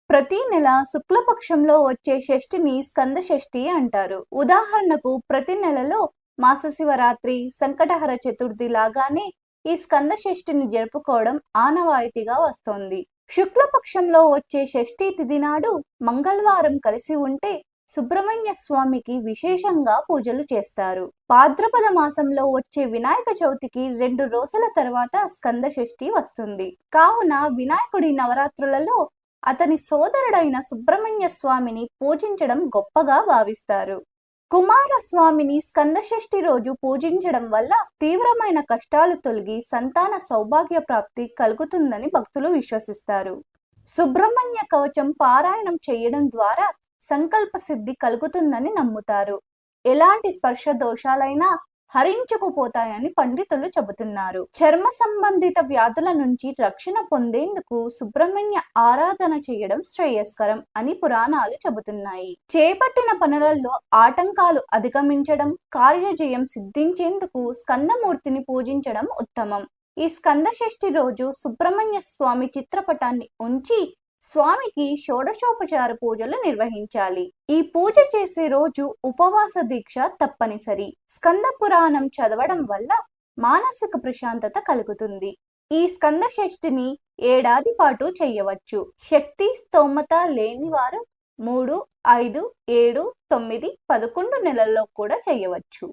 ప్రతి నెల శుక్లపక్షంలో వచ్చే షష్ఠిని స్కంద షష్ఠి అంటారు. ఉదాహరణకు ప్రతి నెలలో మాసశివరాత్రి, సంకటహర చతుర్థి లాగానే ఈ స్కంద షష్ఠిని జరుపుకోవడం ఆనవాయితీగా వస్తోంది. శుక్లపక్షంలో వచ్చే షష్ఠి తిథి నాడు మంగళవారం కలిసి ఉంటే సుబ్రహ్మణ్య స్వామికి విశేషంగా పూజలు చేస్తారు. భాద్రపద మాసంలో వచ్చే వినాయక చవితికి 2 రోజుల తర్వాత స్కంద షష్ఠి వస్తుంది. కావున వినాయకుడి నవరాత్రులలో అతని సోదరుడైన సుబ్రహ్మణ్య స్వామిని పూజించడం గొప్పగా భావిస్తారు. కుమారస్వామిని స్కందషష్ఠి రోజు పూజించడం వల్ల తీవ్రమైన కష్టాలు తొలగి సంతాన సౌభాగ్య ప్రాప్తి కలుగుతుందని భక్తులు విశ్వసిస్తారు. సుబ్రహ్మణ్య కవచం పారాయణం చేయడం ద్వారా సంకల్ప సిద్ధి కలుగుతుందని నమ్ముతారు. ఎలాంటి స్పర్శ దోషాలైనా హరించుకుపోతాయని పండితులు చెబుతున్నారు. చర్మ సంబంధిత వ్యాధుల నుంచి రక్షణ పొందేందుకు సుబ్రహ్మణ్య ఆరాధన చేయడం శ్రేయస్కరం అని పురాణాలు చెబుతున్నాయి. చేపట్టిన పనులలో ఆటంకాలు అధిగమించడం, కార్యజయం సిద్ధించేందుకు స్కందమూర్తిని పూజించడం ఉత్తమం. ఈ స్కంద షష్ఠి రోజు సుబ్రహ్మణ్య స్వామి చిత్రపటాన్ని ఉంచి స్వామికి షోడశోపచార పూజలు నిర్వహించాలి. ఈ పూజ చేసే రోజు ఉపవాస దీక్ష తప్పనిసరి. స్కంద పురాణం చదవడం వల్ల మానసిక ప్రశాంతత కలుగుతుంది. ఈ స్కంద షష్ఠిని ఏడాది పాటు చేయవచ్చు. శక్తి స్తోమత లేని వారు 3, 5, 7, 9, 11 నెలల్లో కూడా చేయవచ్చు.